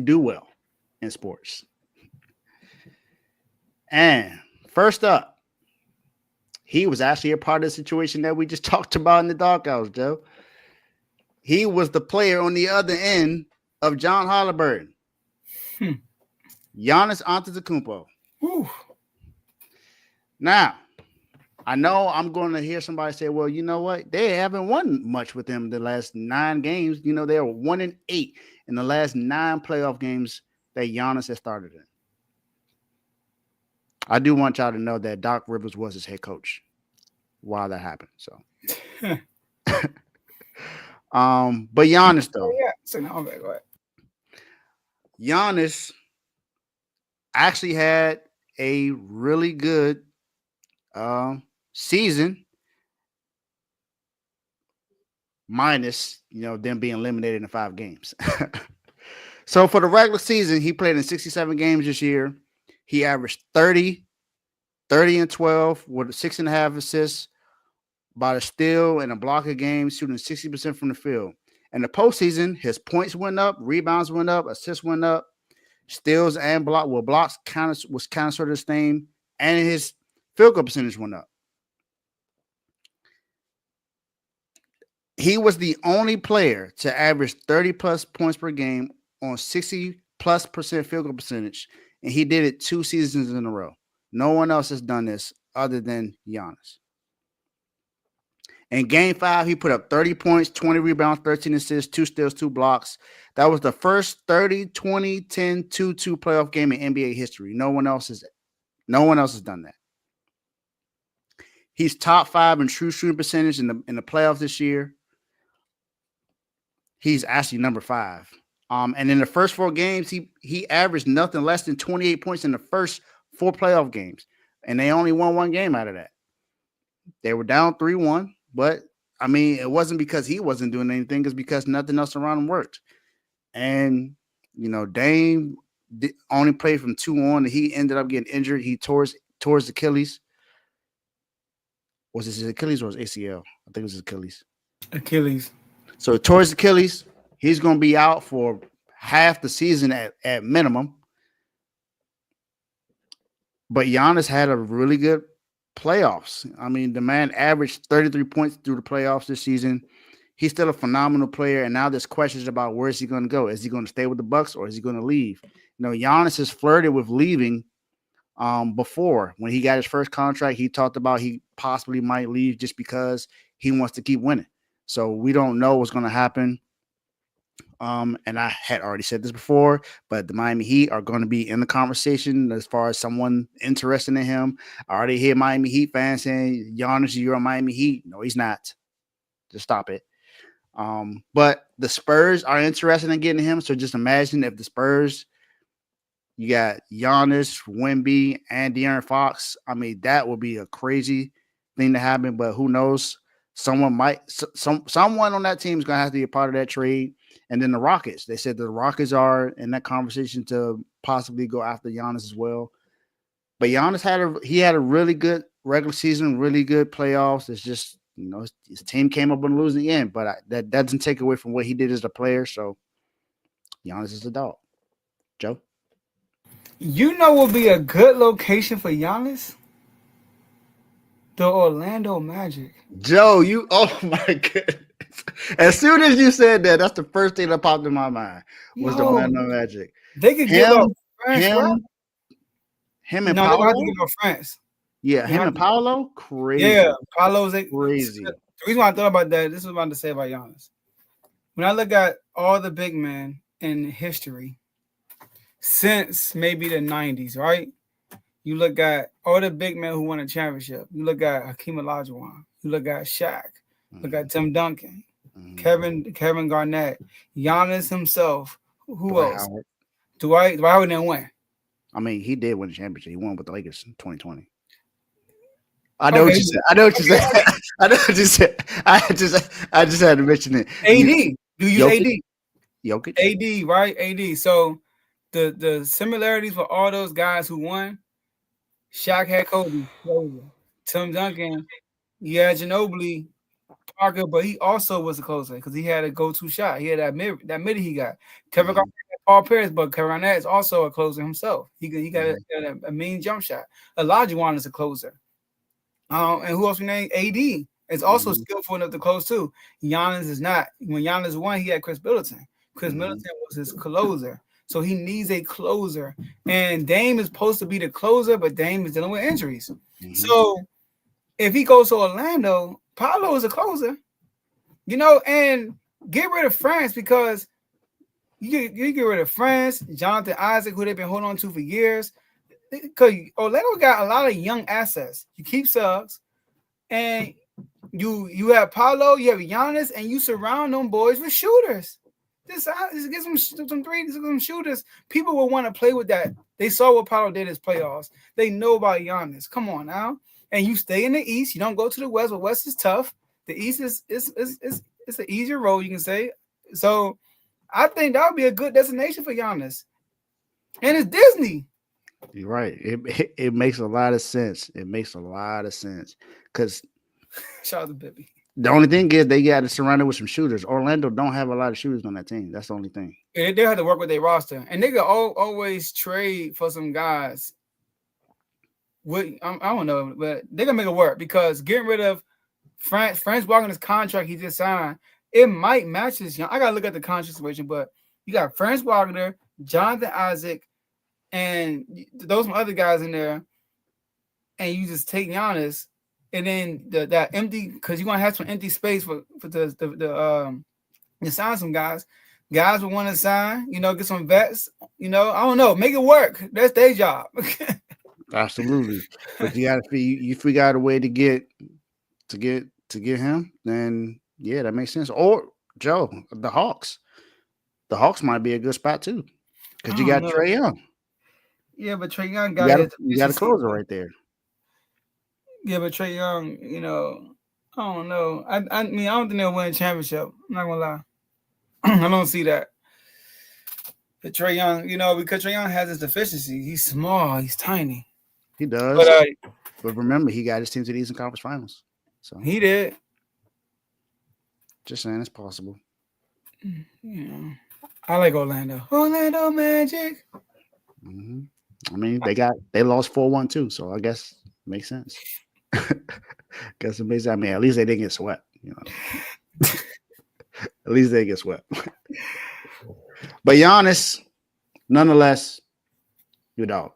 do well in sports. And first up, he was actually a part of the situation that we just talked about in the doghouse, Joe. He was the player on the other end of John Halliburton, Hmm. Giannis Antetokounmpo. Whew. Now, I know I'm going to hear somebody say, "Well, you know what? They haven't won much with him the last 9 games. You know, they are 1-8 in the last 9 playoff games that Giannis has started in." I do want y'all to know that Doc Rivers was his head coach while that happened. So, but Giannis though, Yeah. So now, okay, go ahead. Giannis actually had a really good season, minus them being eliminated in 5 games. So for the regular season, he played in 67 games this year. He averaged 30 and 12 with 6.5 assists, about a steal and a block a game, shooting 60% from the field. In the postseason, his points went up, rebounds went up, assists went up, steals and blocks was kind of sort of the same, and his field goal percentage went up. He was the only player to average 30 plus points per game on 60+% field goal percentage, and he did it 2 seasons in a row. No one else has done this other than Giannis. In game 5, he put up 30 points, 20 rebounds, 13 assists, 2 steals, 2 blocks. That was the first 30, 20, 10, 2-2 playoff game in NBA history. No one else has done that. He's top 5 in true shooting percentage in the playoffs this year. He's actually number 5. And in the first 4 games, he averaged nothing less than 28 points in the first 4 playoff games, and they only won 1 game out of that. They were down 3-1, but I mean, it wasn't because he wasn't doing anything; it's because nothing else around him worked. And Dame only played from 2 on, and he ended up getting injured. He tore his Achilles. Was it his Achilles or his ACL? I think it was his Achilles. Achilles. So towards Achilles, he's going to be out for half the season at minimum. But Giannis had a really good playoffs. I mean, the man averaged 33 points through the playoffs this season. He's still a phenomenal player, and now there's questions about where is he going to go? Is he going to stay with the Bucks or is he going to leave? Giannis has flirted with leaving before. When he got his first contract, he talked about he possibly might leave just because he wants to keep winning. So we don't know what's going to happen. And I had already said this before, but the Miami Heat are going to be in the conversation as far as someone interested in him. I already hear Miami Heat fans saying, Giannis, you're a Miami Heat. No, he's not. Just stop it. But the Spurs are interested in getting him. So just imagine if the Spurs, you got Giannis, Wemby, and De'Aaron Fox. I mean, that would be a crazy thing to happen, but who knows? Someone on that team is going to have to be a part of that trade. And then the Rockets. They said the Rockets are in that conversation to possibly go after Giannis as well. But Giannis had a really good regular season, really good playoffs. It's just, his team came up on the losing end, but that doesn't take away from what he did as a player. So Giannis is a dog. Joe? Would be a good location for Giannis? The Orlando Magic. Joe, oh my goodness. As soon as you said that, that's the first thing that popped in my mind was the Orlando Magic. They could give up France, him and no, Paolo? they have to give up France. Yeah, him and Paolo? Crazy. Yeah, Paolo's crazy. The reason why I thought about that, this is what I wanted to say about Giannis. When I look at all the big men in history since maybe the 90s, right? You look at all the big men who won a championship. You look at Hakeem Olajuwon. You look at Shaq. Look at Tim Duncan. Kevin Garnett. Giannis himself. Who Dwight else? Howard. Dwight Howard didn't win. I mean, he did win the championship. He won with the Lakers in 2020. I know what you said. I know what you said. I just had to mention it. AD. Do you use AD? Jokic. AD, right? AD. So the similarities for all those guys who won, Shaq had Kobe. Tim Duncan, he had Ginobili. Parker, but he also was a closer because he had a go-to shot. He had that mid he got. Kevin Garnett, Paul Pierce, but Kevin Garnett is also a closer himself. He got a mean jump shot. Olajuwon is a closer. And who else we named? AD is also skillful enough to close too. Giannis is not. When Giannis won, he had Chris Middleton. Chris Middleton was his closer. So he needs a closer. And Dame is supposed to be the closer, but Dame is dealing with injuries. So if he goes to Orlando, Paolo is a closer. You know, and get rid of France because you get rid of France, Jonathan Isaac, who they've been holding on to for years. Because Orlando got a lot of young assets. You keep subs, and you have Paolo, you have Giannis, and you surround them boys with shooters. Just get some threes, some shooters. People will want to play with that. They saw what Paolo did in his playoffs. They know about Giannis. Come on now. And you stay in the East. You don't go to the West, but West is tough. The East is an easier road, you can say. So I think that would be a good destination for Giannis. And it's Disney. You're right. It makes a lot of sense. It makes a lot of sense. Because shout out to Bibby. The only thing is they got to surround it with some shooters. Orlando don't have a lot of shooters on that team. That's the only thing. Yeah, they have to work with their roster. And they could always trade for some guys. I don't know, but they're going to make it work because getting rid of France Wagner's contract he just signed, it might match his young. I got to look at the contract situation, but you got France Wagner, Jonathan Isaac, and those other guys in there, and you just take Giannis, and then that empty because you're gonna have some empty space for the you sign some guys. Guys will want to sign, get some vets. I don't know, make it work. That's their job. Absolutely, but you got to figure out a way to get him. Then yeah, that makes sense. Or Joe, the Hawks might be a good spot too because you got Trae Young. Yeah, but Trae Young you got a closer right there. Yeah, but Trae Young, I don't know. I mean, I don't think they'll win a championship. I'm not gonna lie. I don't see that. But Trae Young, because Trae Young has his deficiency. He's small. He's tiny. He does. But remember, he got his team to the Eastern Conference Finals. So he did. Just saying, it's possible. I like Orlando. Orlando Magic. Mm-hmm. I mean, they lost 4-1 too, so I guess it makes sense. Guess it makes sense. I mean, at least they didn't get swept. At least they get swept. But Giannis, nonetheless, your dog.